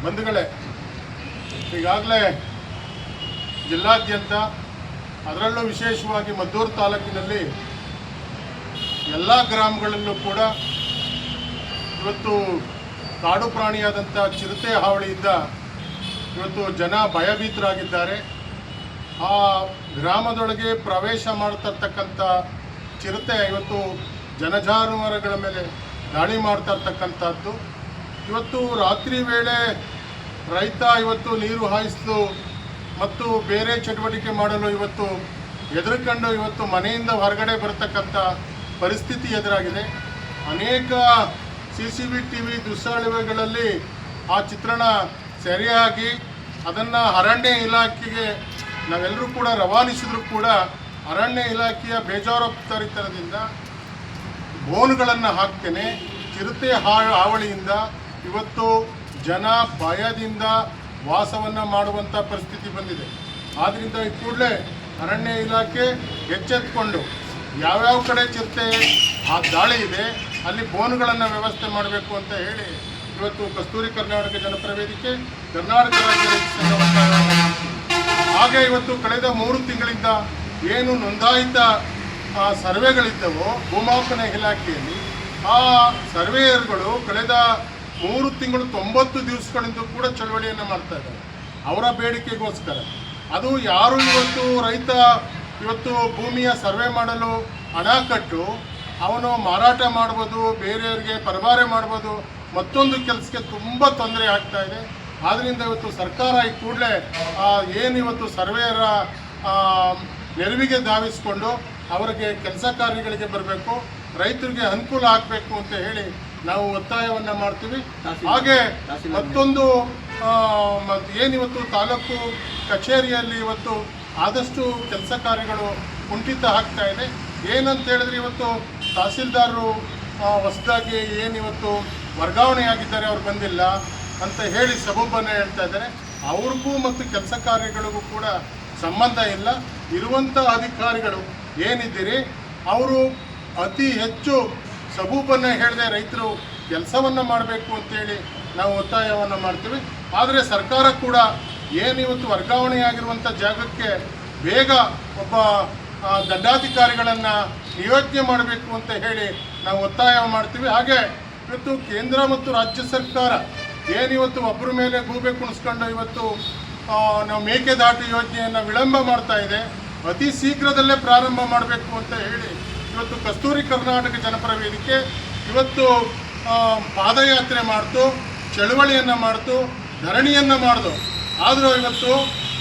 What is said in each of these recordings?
ಬಂಧುಗಳೇ, ಈಗಾಗಲೇ ಜಿಲ್ಲಾದ್ಯಂತ ಅದರಲ್ಲೂ ವಿಶೇಷವಾಗಿ ಮದ್ದೂರು ತಾಲೂಕಿನಲ್ಲಿ ಎಲ್ಲ ಗ್ರಾಮಗಳಲ್ಲೂ ಕೂಡ ಇವತ್ತು ಕಾಡು ಪ್ರಾಣಿಯಾದಂಥ ಚಿರತೆ ಹಾವಳಿಯಿಂದ ಇವತ್ತು ಜನ ಭಯಭೀತರಾಗಿದ್ದಾರೆ. ಆ ಗ್ರಾಮದೊಳಗೆ ಪ್ರವೇಶ ಮಾಡ್ತಿರ್ತಕ್ಕಂಥ ಚಿರತೆ ಇವತ್ತು ಜನಜಾನುವಾರುಗಳ ಮೇಲೆ ದಾಳಿ ಮಾಡ್ತಾ ಇರ್ತಕ್ಕಂಥದ್ದು. ಇವತ್ತು ರಾತ್ರಿ ವೇಳೆ ರೈತ ಇವತ್ತು ನೀರು ಹಾಯಿಸಲು ಮತ್ತು ಬೇರೆ ಚಟುವಟಿಕೆ ಮಾಡಲು ಇವತ್ತು ಹೆದರ್ಕೊಂಡು ಇವತ್ತು ಮನೆಯಿಂದ ಹೊರಗಡೆ ಬರತಕ್ಕಂಥ ಪರಿಸ್ಥಿತಿ ಎದುರಾಗಿದೆ. ಅನೇಕ CCTV ದೃಶ್ಯಾವಳಿಗಳಲ್ಲಿ ಆ ಚಿತ್ರಣ ಸರಿಯಾಗಿ ಅದನ್ನು ಅರಣ್ಯ ಇಲಾಖೆಗೆ ನಾವೆಲ್ಲರೂ ಕೂಡ ರವಾನಿಸಿದ್ರು ಕೂಡ ಅರಣ್ಯ ಇಲಾಖೆಯ ಬೇಜವಾಬ್ದಾರಿತನದಿಂದ ಬೋನ್ಗಳನ್ನು ಹಾಕ್ತೇನೆ. ಚಿರತೆ ಹಾವಳಿಯಿಂದ ಇವತ್ತು ಜನ ಭಯದಿಂದ ವಾಸವನ್ನು ಮಾಡುವಂಥ ಪರಿಸ್ಥಿತಿ ಬಂದಿದೆ. ಆದ್ದರಿಂದ ಈ ಕೂಡಲೇ ಅರಣ್ಯ ಇಲಾಖೆ ಎಚ್ಚೆತ್ತುಕೊಂಡು ಯಾವ್ಯಾವ ಕಡೆ ಚಿರತೆ ಆ ದಾಳಿ ಇದೆ ಅಲ್ಲಿ ಬೋನ್ಗಳನ್ನು ವ್ಯವಸ್ಥೆ ಮಾಡಬೇಕು ಅಂತ ಹೇಳಿ ಇವತ್ತು ಕಸ್ತೂರಿ ಕರ್ನಾಟಕ ಜನಪರ ವೇದಿಕೆ, ಕರ್ನಾಟಕ ರಾಜ್ಯ ರೈತ ಸಂಘ ಹಾಗೆ ಇವತ್ತು ಕಳೆದ 3 ತಿಂಗಳಿಂದ ಏನು ನೋಂದಾಯಿತ ಸರ್ವೆಗಳಿದ್ದವೋ ಭೂಮಾಪನ ಇಲಾಖೆಯಲ್ಲಿ ಆ ಸರ್ವೇಯರ್ಗಳು ಕಳೆದ 3 ತಿಂಗಳು 90 ದಿವಸಗಳಿಂದ ಕೂಡ ಚಳವಳಿಯನ್ನು ಮಾಡ್ತಾ ಇದ್ದಾರೆ ಅವರ ಬೇಡಿಕೆಗೋಸ್ಕರ. ಅದು ಯಾರು ಇವತ್ತು ರೈತ ಇವತ್ತು ಭೂಮಿಯ ಸರ್ವೆ ಮಾಡಲು ಹಣ ಕಟ್ಟು ಅವನು ಮಾರಾಟ ಮಾಡ್ಬೋದು, ಬೇರೆಯವರಿಗೆ ಪರಭಾರೆ ಮಾಡ್ಬೋದು, ಮತ್ತೊಂದು ಕೆಲಸಕ್ಕೆ ತುಂಬ ತೊಂದರೆ ಆಗ್ತಾ ಇದೆ. ಆದ್ದರಿಂದ ಇವತ್ತು ಸರ್ಕಾರ ಈ ಕೂಡಲೇ ಏನು ಇವತ್ತು ಸರ್ವೇಯರ ನೆರವಿಗೆ ಧಾವಿಸಿಕೊಂಡು ಅವರಿಗೆ ಕೆಲಸ ಕಾರ್ಯಗಳಿಗೆ ಬರಬೇಕು, ರೈತರಿಗೆ ಅನುಕೂಲ ಆಗಬೇಕು ಅಂತ ಹೇಳಿ ನಾವು ಒತ್ತಾಯವನ್ನು ಮಾಡ್ತೀವಿ. ಹಾಗೆ ಮತ್ತೊಂದು ಏನಿವತ್ತು ತಾಲೂಕು ಕಚೇರಿಯಲ್ಲಿ ಇವತ್ತು ಆದಷ್ಟು ಕೆಲಸ ಕಾರ್ಯಗಳು ಕುಂಠಿತ ಆಗ್ತಾ ಇದೆ. ಏನಂತ ಹೇಳಿದ್ರೆ ಇವತ್ತು ತಹಸೀಲ್ದಾರರು ಹೊಸದಾಗಿ ಏನಿವತ್ತು ವರ್ಗಾವಣೆಯಾಗಿದ್ದಾರೆ ಅವ್ರು ಬಂದಿಲ್ಲ ಅಂತ ಹೇಳಿ ಸಬೂಬನ್ನು ಹೇಳ್ತಾ ಇದ್ದಾರೆ. ಅವ್ರಿಗೂ ಮತ್ತು ಕೆಲಸ ಕಾರ್ಯಗಳಿಗೂ ಕೂಡ ಸಂಬಂಧ ಇಲ್ಲ. ಇರುವಂಥ ಅಧಿಕಾರಿಗಳು ಏನಿದ್ದೀರಿ ಅವರು ಅತಿ ಹೆಚ್ಚು ಸಬೂಬನ್ನು ಹೇಳದೆ ರೈತರು ಕೆಲಸವನ್ನು ಮಾಡಬೇಕು ಅಂತೇಳಿ ನಾವು ಒತ್ತಾಯವನ್ನು ಮಾಡ್ತೀವಿ. ಆದರೆ ಸರ್ಕಾರ ಕೂಡ ಏನಿವತ್ತು ವರ್ಗಾವಣೆಯಾಗಿರುವಂಥ ಜಾಗಕ್ಕೆ ಬೇಗ ಒಬ್ಬ ದಂಡಾಧಿಕಾರಿಗಳನ್ನು ನಿಯೋಜನೆ ಮಾಡಬೇಕು ಅಂತ ಹೇಳಿ ನಾವು ಒತ್ತಾಯ ಮಾಡ್ತೀವಿ. ಹಾಗೆ ಇವತ್ತು ಕೇಂದ್ರ ಮತ್ತು ರಾಜ್ಯ ಸರ್ಕಾರ ಏನಿವತ್ತು ಒಬ್ಬರ ಮೇಲೆ ಗೂಬೆ ಕುಣಿಸ್ಕೊಂಡು ಇವತ್ತು ನಾವು ಮೇಕೆದಾಟು ಯೋಜನೆಯನ್ನು ವಿಳಂಬ ಮಾಡ್ತಾ ಇದೆ, ಅತಿ ಶೀಘ್ರದಲ್ಲೇ ಪ್ರಾರಂಭ ಮಾಡಬೇಕು ಅಂತ ಹೇಳಿ ಇವತ್ತು ಕಸ್ತೂರಿ ಕರ್ನಾಟಕ ಜನಪರ ವೇದಿಕೆ ಇವತ್ತು ಪಾದಯಾತ್ರೆ ಮಾಡ್ತು, ಚಳವಳಿಯನ್ನು ಮಾಡ್ತು, ಧರಣಿಯನ್ನು ಮಾಡ್ದು. ಆದರೂ ಇವತ್ತು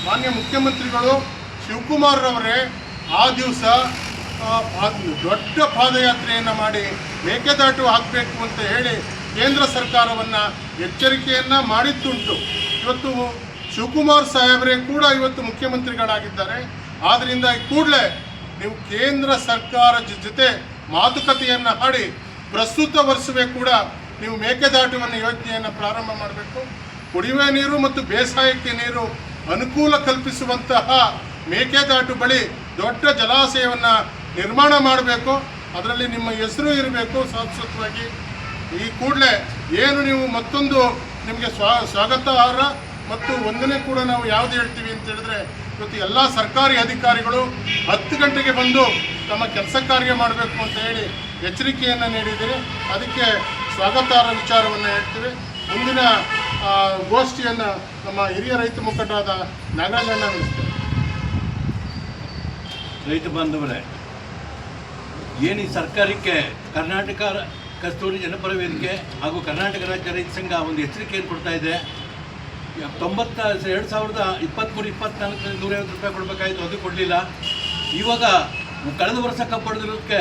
ಮಾನ್ಯ ಮುಖ್ಯಮಂತ್ರಿಗಳು ಶಿವಕುಮಾರ್ರವರೇ ಆ ದಿವಸ ದೊಡ್ಡ ಪಾದಯಾತ್ರೆಯನ್ನು ಮಾಡಿ ಮೇಕೆದಾಟು ಹಾಕಬೇಕು ಅಂತ ಹೇಳಿ ಕೇಂದ್ರ ಸರ್ಕಾರವನ್ನು ಎಚ್ಚರಿಕೆಯನ್ನು ಮಾಡಿದ್ದುಂಟು. ಇವತ್ತು ಶಿವಕುಮಾರ್ ಸಾಹೇಬರೇ ಕೂಡ ಇವತ್ತು ಮುಖ್ಯಮಂತ್ರಿಗಳಾಗಿದ್ದಾರೆ. ಆದ್ದರಿಂದ ಈ ಕೂಡಲೇ ನೀವು ಕೇಂದ್ರ ಸರ್ಕಾರದ ಜೊತೆ ಮಾತುಕತೆಯನ್ನು ಆಡಿ ಪ್ರಸ್ತುತ ವರ್ಷವೇ ಕೂಡ ನೀವು ಮೇಕೆದಾಟುವನ್ನು ಯೋಜನೆಯನ್ನು ಪ್ರಾರಂಭ ಮಾಡಬೇಕು. ಕುಡಿಯುವ ನೀರು ಮತ್ತು ಬೇಸಾಯಕ್ಕೆ ನೀರು ಅನುಕೂಲ ಕಲ್ಪಿಸುವಂತಹ ಮೇಕೆದಾಟು ಬಳಿ ದೊಡ್ಡ ಜಲಾಶಯವನ್ನು ನಿರ್ಮಾಣ ಮಾಡಬೇಕು. ಅದರಲ್ಲಿ ನಿಮ್ಮ ಹೆಸರು ಇರಬೇಕು ಶಾಶ್ವತವಾಗಿ. ಈ ಕೂಡಲೇ ಏನು ನೀವು ಮತ್ತೊಂದು ನಿಮಗೆ ಸ್ವಾಗತಾರ್ಹ ಮತ್ತು ವಂದನೆ ಕೂಡ ನಾವು ಯಾವುದು ಹೇಳ್ತೀವಿ ಅಂತ ಹೇಳಿದ್ರೆ ಇವತ್ತು ಎಲ್ಲ ಸರ್ಕಾರಿ ಅಧಿಕಾರಿಗಳು 10 ಗಂಟೆಗೆ ಬಂದು ತಮ್ಮ ಕೆಲಸ ಕಾರ್ಯ ಮಾಡಬೇಕು ಅಂತ ಹೇಳಿ ಎಚ್ಚರಿಕೆಯನ್ನು ನೀಡಿದ್ದೀರಿ. ಅದಕ್ಕೆ ಸ್ವಾಗತಾರ್ಹ ವಿಚಾರವನ್ನು ಹೇಳ್ತೀವಿ. ಮುಂದಿನ ಗೋಷ್ಠಿಯನ್ನು ನಮ್ಮ ಹಿರಿಯ ರೈತ ಮುಖಂಡರಾದ ನಾಗರಾಜಣ್ಣ ನಡೆಸ್ತಾರೆ. ರೈತ ಬಾಂಧವರೇ, ಏನು ಈ ಸರ್ಕಾರಕ್ಕೆ ಕರ್ನಾಟಕ ಕಸ್ತೂರಿ ಜನಪರ ವೇದಿಕೆ ಹಾಗೂ ಕರ್ನಾಟಕ ರಾಜ್ಯ ರೈತ ಸಂಘ ಒಂದು ಎಚ್ಚರಿಕೆಯನ್ನು ಕೊಡ್ತಾ ಇದೆ. 2023-24 150 ರೂಪಾಯಿ ಕೊಡಬೇಕಾಯಿತು, ಅದು ಕೊಡಲಿಲ್ಲ. ಇವಾಗ ಕಳೆದ ವರ್ಷ ಕಬ್ಬು ಹೊಡೆದಿರೋದಕ್ಕೆ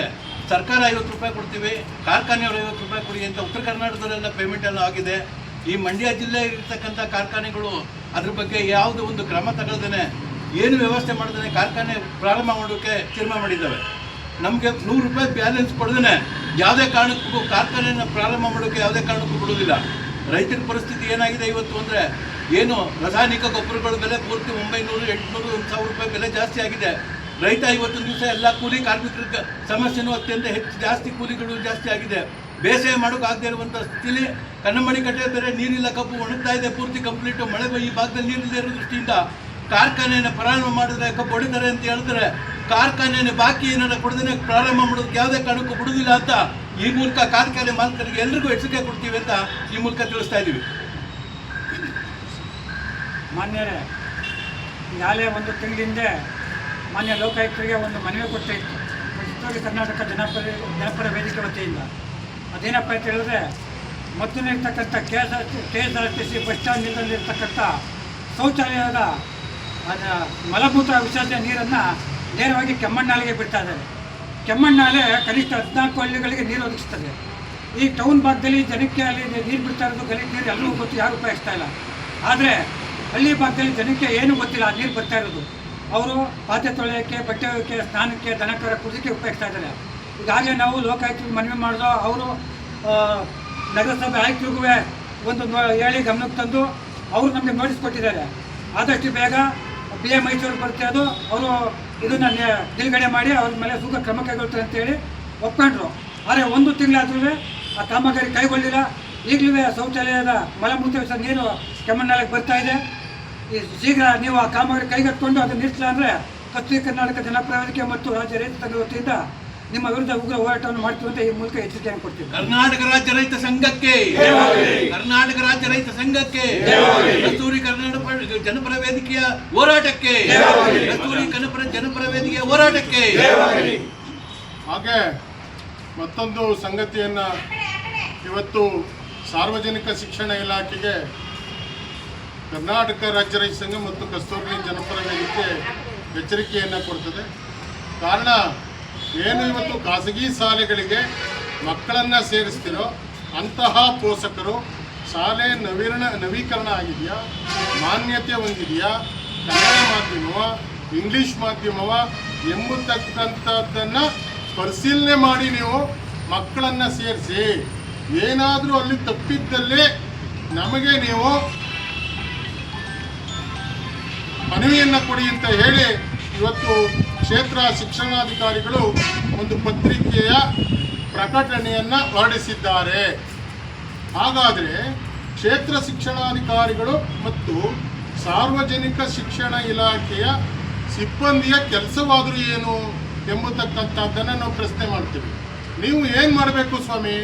ಸರ್ಕಾರ 50 ರೂಪಾಯಿ ಕೊಡ್ತೀವಿ, ಕಾರ್ಖಾನೆಯವರು 50 ರೂಪಾಯಿ ಕೊಡಿ ಅಂತ ಉತ್ತರ ಕರ್ನಾಟಕದಲ್ಲೆಲ್ಲ ಪೇಮೆಂಟ್ ಎಲ್ಲ ಆಗಿದೆ. ಈ ಮಂಡ್ಯ ಜಿಲ್ಲೆಯಲ್ಲಿರ್ತಕ್ಕಂಥ ಕಾರ್ಖಾನೆಗಳು ಅದ್ರ ಬಗ್ಗೆ ಯಾವುದೋ ಒಂದು ಕ್ರಮ ತಗೊಳ್ದೇನೆ, ಏನು ವ್ಯವಸ್ಥೆ ಮಾಡ್ದೇ ಕಾರ್ಖಾನೆ ಪ್ರಾರಂಭ ಮಾಡೋಕ್ಕೆ ತೀರ್ಮಾನ ಮಾಡಿದ್ದಾವೆ. ನಮಗೆ 100 ರೂಪಾಯಿ ಬ್ಯಾಲೆನ್ಸ್ ಕೊಡದೇ ಯಾವುದೇ ಕಾರಣಕ್ಕೂ ಕಾರ್ಖಾನೆಯನ್ನು ಪ್ರಾರಂಭ ಮಾಡೋಕ್ಕೆ ಯಾವುದೇ ಕಾರಣಕ್ಕೂ ಬಿಡೋದಿಲ್ಲ. ರೈತರ ಪರಿಸ್ಥಿತಿ ಏನಾಗಿದೆ ಇವತ್ತು ಅಂದರೆ, ಏನು ರಾಸಾಯನಿಕ ಗೊಬ್ಬರಗಳ ಬೆಲೆ ಪೂರ್ತಿ 900, 800, 1000 ರೂಪಾಯಿ ಬೆಲೆ ಜಾಸ್ತಿ ಆಗಿದೆ. ರೈತ ಇವತ್ತೊಂದು ದಿವಸ ಎಲ್ಲ ಕೂಲಿ ಕಾರ್ಮಿಕರ ಸಮಸ್ಯೆನೂ ಅತ್ಯಂತ ಜಾಸ್ತಿ ಕೂಲಿಗಳು ಜಾಸ್ತಿ ಆಗಿದೆ. ಬೇಸಾಯ ಮಾಡೋಕ್ಕಾಗದೇ ಇರುವಂಥ ಸ್ಥಿತಿಲಿ ಕನ್ನಂಬಾಡಿ ಕಟ್ಟೆ ಬೇರೆ ನೀರಿಲ್ಲ, ಕಬ್ಬು ಒಣಗ್ತಾ ಇದೆ ಪೂರ್ತಿ ಕಂಪ್ಲೀಟು. ಮಳೆ ಈ ಭಾಗದಲ್ಲಿ ನೀರಿಲ್ಲದೆ ಇರೋ ದೃಷ್ಟಿಯಿಂದ ಕಾರ್ಖಾನೆಯನ್ನು ಪ್ರಾರಂಭ ಮಾಡಿದ್ರೆ ಕಬ್ಬು ಹೊಡಿತಾರೆ ಅಂತ ಹೇಳಿದ್ರೆ ಕಾರ್ಖಾನೆಯನ್ನು ಬಾಕಿ ಏನಾರ ಕೊಡದೇ ಪ್ರಾರಂಭ ಮಾಡೋದಕ್ಕೆ ಯಾವುದೇ ಕಾರಣಕ್ಕೂ ಬಿಡುವುದಿಲ್ಲ ಅಂತ ಈ ಮೂಲಕ ಕಾರ್ಖಾನೆ ಮಾಲೀಕರಿಗೆ ಎಲ್ರಿಗೂ ಎಚ್ಚರಿಕೆ ಕೊಡ್ತೀವಿ ಅಂತ ಈ ಮೂಲಕ ತಿಳಿಸ್ತಾ ಇದ್ದೀವಿ. ಮಾನ್ಯರೇ, ಈಗಾಗಲೇ ಒಂದು ತಿಂಗಳಿಂದ ಮಾನ್ಯ ಲೋಕಾಯುಕ್ತರಿಗೆ ಒಂದು ಮನವಿ ಕೊಟ್ಟಿತ್ತು ಉತ್ತರಿ ಕರ್ನಾಟಕ ಜನಪರ ವೇದಿಕೆ ವತಿಯಿಂದ. ಅದೇನಪ್ಪ ಅಂತ ಹೇಳಿದ್ರೆ, ಮತ್ತೊಂದಿರ್ತಕ್ಕಂಥ KSRTC ಬಸ್ ಸ್ಟ್ಯಾಂಡ್ ನಿಲ್ದಲ್ಲಿರ್ತಕ್ಕಂಥ ಶೌಚಾಲಯದ ಮಲಮೂತ್ರ ವಿಸರ್ಜನೆ ನೀರನ್ನು ನೇರವಾಗಿ ಕೆಮ್ಮಣ್ಣಾಲೆಗೆ ಬಿಡ್ತಾ ಇದ್ದಾರೆ. ಕೆಮ್ಮಣ್ಣಾಲೆ ಕನಿಷ್ಠ 14 ಹಳ್ಳಿಗಳಿಗೆ ನೀರು ಒದಗಿಸ್ತದೆ. ಈ ಟೌನ್ ಭಾಗದಲ್ಲಿ ಜನಕ್ಕೆ ಅಲ್ಲಿ ನೀರು ಬಿಡ್ತಾ ಇರೋದು ಗಲೀಜು ನೀರು ಎಲ್ಲರಿಗೂ ಗೊತ್ತು, ಯಾರು ಉಪಯೋಗಿಸ್ತಾ ಇಲ್ಲ. ಆದರೆ ಹಳ್ಳಿ ಭಾಗದಲ್ಲಿ ಜನಕ್ಕೆ ಏನೂ ಗೊತ್ತಿಲ್ಲ ನೀರು ಬರ್ತಾ ಇರೋದು. ಅವರು ಪಾತ್ರೆ ತೊಳೆಯೋಕ್ಕೆ, ಬಟ್ಟೆ ಒಗೆಯೋಕ್ಕೆ, ಸ್ನಾನಕ್ಕೆ, ದನಕರ ಕುಡಿಯೋಕ್ಕೆ ಉಪಯೋಗಿಸ್ತಾ ಇದ್ದಾರೆ. ಈಗಾಗಲೇ ನಾವು ಲೋಕಾಯುಕ್ತರಿಗೆ ಮನವಿ ಮಾಡಿದೋ, ಅವರು ನಗರಸಭೆ ಆಯುಕ್ತರಿಗೂ ಒಂದು ಹೇಳಿ ಗಮನಕ್ಕೆ ತಂದು ಅವರು ನಮಗೆ ನೋಟಿಸ್ ಕೊಟ್ಟಿದ್ದಾರೆ. ಆದಷ್ಟು ಬೇಗ PM ಮೈಸೂರಿಗೆ ಬರುತ್ತೆ, ಅದು ಅವರು ಇದನ್ನು ನಿಲುಗಡೆ ಮಾಡಿ ಅವ್ರ ಮೇಲೆ ಸೂಕ್ತ ಕ್ರಮ ಕೈಗೊಳ್ತಾರೆ ಅಂತೇಳಿ ಒಪ್ಕೊಂಡ್ರು. ಆದರೆ 1 ತಿಂಗಳಾದ್ರೂ ಆ ಕಾಮಗಾರಿ ಕೈಗೊಳ್ಳಿಲ್ಲ. ಈಗಲೂ ಶೌಚಾಲಯದ ಮಲಮೂತ್ರ ವಿಸರ್ಜನೆ ನೀರು ಕೆಮ್ಮಣ್ಣಾಲೆಗೆ ಬರ್ತಾ ಇದೆ. ಈ ಶೀಘ್ರ ನೀವು ಆ ಕಾಮಗಾರಿ ಕೈಗೆತ್ತಿಕೊಂಡು ಅದನ್ನು ನಿಲ್ಲಿಸಿಲ್ಲ ಅಂದರೆ ಉತ್ತರ ಕರ್ನಾಟಕ ಜನಪರ ವೇದಿಕೆ ಮತ್ತು ರಾಜ್ಯ ರೈತ ಸಂಘದ ವತಿಯಿಂದ ನಿಮ್ಮ ವಿರುದ್ಧ ಉಗ್ರ ಹೋರಾಟವನ್ನು ಮಾಡ್ತೀವಿ ಅಂತ ಈ ಮೂಲಕ ಎಚ್ಚರಿಕೆಯನ್ನು ಕೊಡ್ತೀವಿ. ಕರ್ನಾಟಕ ರಾಜ್ಯ ರೈತ ಸಂಘಕ್ಕೆ, ಕರ್ನಾಟಕ ರಾಜ್ಯ ರೈತ ಸಂಘಕ್ಕೆ, ಕಸ್ತೂರಿ ಕರ್ನಾಟಕ ಜನಪರ ವೇದಿಕೆಯ ಹೋರಾಟಕ್ಕೆ, ಕಸ್ತೂರಿ ಜನಪರ ವೇದಿಕೆಯ ಹೋರಾಟಕ್ಕೆ. ಹಾಗೆ ಮತ್ತೊಂದು ಸಂಗತಿಯನ್ನು ಇವತ್ತು ಸಾರ್ವಜನಿಕ ಶಿಕ್ಷಣ ಇಲಾಖೆಗೆ ಕರ್ನಾಟಕ ರಾಜ್ಯ ರೈತ ಸಂಘ ಮತ್ತು ಕಸ್ತೂರಿ ಜನಪರ ವೇದಿಕೆ ಎಚ್ಚರಿಕೆಯನ್ನು ಕೊಡ್ತದೆ. ಕಾರಣ ಏನು, ಇವತ್ತು ಖಾಸಗಿ ಶಾಲೆಗಳಿಗೆ ಮಕ್ಕಳನ್ನು ಸೇರಿಸ್ತಿರೋ ಅಂತಹ ಪೋಷಕರು ಶಾಲೆ ನವೀಕರಣ ಆಗಿದೆಯಾ, ಮಾನ್ಯತೆ ಹೊಂದಿದೆಯಾ, ಕನ್ನಡ ಮಾಧ್ಯಮವ, ಇಂಗ್ಲೀಷ್ ಮಾಧ್ಯಮವ ಎಂಬತಕ್ಕಂಥದ್ದನ್ನು ಪರಿಶೀಲನೆ ಮಾಡಿ ನೀವು ಮಕ್ಕಳನ್ನು ಸೇರಿಸಿ. ಏನಾದರೂ ಅಲ್ಲಿ ತಪ್ಪಿದ್ದಲ್ಲಿ ನಮಗೆ ನೀವು ಮನವಿಯನ್ನು ಕೊಡಿ ಅಂತ ಹೇಳಿ ಇವತ್ತು ಕ್ಷೇತ್ರ ಶಿಕ್ಷಣಾಧಿಕಾರಿಗಳು ಒಂದು ಪತ್ರಿಕೆಯ ಪ್ರಕಟಣೆಯನ್ನು ಹೊರಡಿಸಿದ್ದಾರೆ. ಹಾಗಾದರೆ ಕ್ಷೇತ್ರ ಶಿಕ್ಷಣಾಧಿಕಾರಿಗಳು ಮತ್ತು ಸಾರ್ವಜನಿಕ ಶಿಕ್ಷಣ ಇಲಾಖೆಯ ಸಿಬ್ಬಂದಿಯ ಕೆಲಸವಾದರೂ ಏನು ಎಂಬತಕ್ಕಂಥದ್ದನ್ನು ನಾವು ಪ್ರಶ್ನೆ ಮಾಡ್ತೀವಿ. ನೀವು ಏನು ಮಾಡಬೇಕು ಸ್ವಾಮಿ,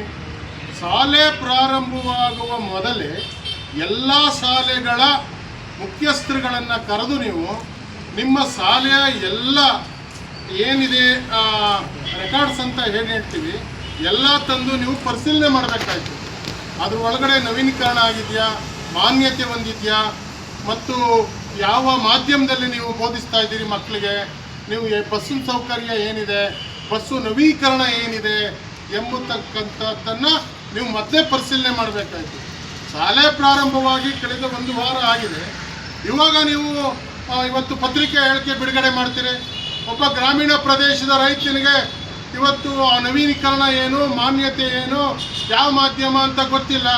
ಶಾಲೆ ಪ್ರಾರಂಭವಾಗುವ ಮೊದಲೇ ಎಲ್ಲ ಶಾಲೆಗಳ ಮುಖ್ಯಸ್ಥರುಗಳನ್ನು ಕರೆದು ನೀವು ನಿಮ್ಮ ಶಾಲೆಯ ಎಲ್ಲ ಏನಿದೆ ರೆಕಾರ್ಡ್ಸ್ ಅಂತ ಹೇಳ್ತೀವಿ ಎಲ್ಲ ತಂದು ನೀವು ಪರಿಶೀಲನೆ ಮಾಡಬೇಕಾಯ್ತು. ಅದ್ರ ಒಳಗಡೆ ನವೀಕರಣ ಆಗಿದೆಯಾ, ಮಾನ್ಯತೆ ಹೊಂದಿದೆಯಾ, ಮತ್ತು ಯಾವ ಮಾಧ್ಯಮದಲ್ಲಿ ನೀವು ಬೋಧಿಸ್ತಾ ಇದ್ದೀರಿ ಮಕ್ಕಳಿಗೆ, ನೀವು ಬಸ್ಸಿನ ಸೌಕರ್ಯ ಏನಿದೆ, ಬಸ್ಸು ನವೀಕರಣ ಏನಿದೆ ಎಂಬತಕ್ಕಂಥದ್ದನ್ನು ನೀವು ಮತ್ತೆ ಪರಿಶೀಲನೆ ಮಾಡಬೇಕಾಯ್ತು. ಶಾಲೆ ಪ್ರಾರಂಭವಾಗಿ ಕಳೆದ 1 ವಾರ ಆಗಿದೆ. ಇವಾಗ ನೀವು ಇವತ್ತು ಪತ್ರಿಕೆ ಹೇಳಿಕೆ ಬಿಡುಗಡೆ ಮಾಡ್ತೀರಿ. ಒಬ್ಬ ಗ್ರಾಮೀಣ ಪ್ರದೇಶದ ರೈತನಿಗೆ ಇವತ್ತು ಆ ನವೀಕರಣ ಏನು, ಮಾನ್ಯತೆ ಏನು, ಯಾವ ಮಾಧ್ಯಮ ಅಂತ ಗೊತ್ತಿಲ್ಲ.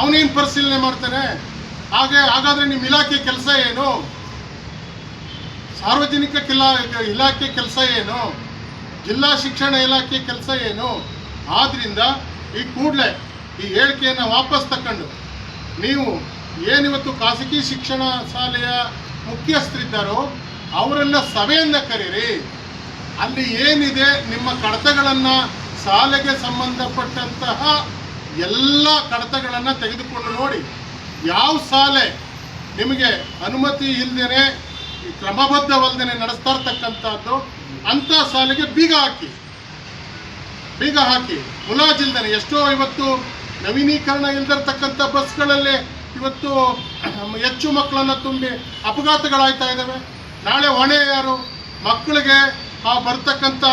ಅವನೇನು ಪರಿಶೀಲನೆ ಮಾಡ್ತಾನೆ? ಹಾಗಾದರೆ ನಿಮ್ಮ ಇಲಾಖೆ ಕೆಲಸ ಏನು? ಸಾರ್ವಜನಿಕ ಇಲಾಖೆ ಕೆಲಸ ಏನು? ಜಿಲ್ಲಾ ಶಿಕ್ಷಣ ಇಲಾಖೆ ಕೆಲಸ ಏನು? ಆದ್ದರಿಂದ ಈ ಕೂಡಲೇ ಈ ಹೇಳಿಕೆಯನ್ನು ವಾಪಸ್ ತಗೊಂಡು ನೀವು ಏನಿವತ್ತು ಖಾಸಗಿ ಶಿಕ್ಷಣ ಶಾಲೆಯ ಮುಖ್ಯಸ್ಥರಿದ್ದಾರೋ ಅವರೆಲ್ಲ ಸಭೆಯನ್ನು ಕರೀರಿ. ಅಲ್ಲಿ ಏನಿದೆ ನಿಮ್ಮ ಕಡತಗಳನ್ನು, ಶಾಲೆಗೆ ಸಂಬಂಧಪಟ್ಟಂತಹ ಎಲ್ಲ ಕಡತಗಳನ್ನು ತೆಗೆದುಕೊಂಡು ನೋಡಿ. ಯಾವ ಶಾಲೆ ನಿಮಗೆ ಅನುಮತಿ ಇಲ್ಲದೇ ಕ್ರಮಬದ್ಧವಲ್ಲದೇ ನಡೆಸ್ತಾ ಇರ್ತಕ್ಕಂಥದ್ದು ಅಂಥ ಶಾಲೆಗೆ ಬೀಗ ಹಾಕಿ ಮುಲಾಜಿಲ್ದೇ. ಎಷ್ಟೋ ಇವತ್ತು ನವೀನೀಕರಣ ಇಲ್ಲದಿರ್ತಕ್ಕಂಥ ಬಸ್ಗಳಲ್ಲಿ ಇವತ್ತು ಹೆಚ್ಚು ಮಕ್ಕಳನ್ನು ತುಂಬಿ ಅಪಘಾತಗಳಾಗ್ತಾ ಇದ್ದಾವೆ. ನಾಳೆ ಹೊಣೆ ಯಾರು? ಮಕ್ಕಳಿಗೆ ಬರ್ತಕ್ಕಂಥ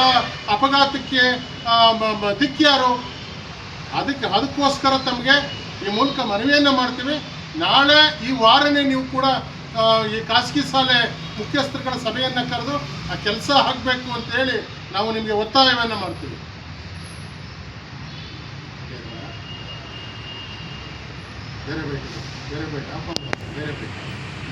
ಅಪಘಾತಕ್ಕೆ ದಿಕ್ಕ್ಯಾರು? ಅದಕ್ಕೋಸ್ಕರ ತಮಗೆ ಈ ಮೂಲಕ ಮನವಿಯನ್ನು ಮಾಡ್ತೀವಿ. ನಾಳೆ ಈ ವಾರನೇ ನೀವು ಕೂಡ ಈ ಖಾಸಗಿ ಶಾಲೆ ಮುಖ್ಯಸ್ಥರುಗಳ ಸಭೆಯನ್ನು ಕರೆದು ಆ ಕೆಲಸ ಆಗಬೇಕು ಅಂತೇಳಿ ನಾವು ನಿಮಗೆ ಒತ್ತಾಯವನ್ನು ಮಾಡ್ತೀವಿ. ಬೇರೆ ಬೇಡ ಬೇರೆ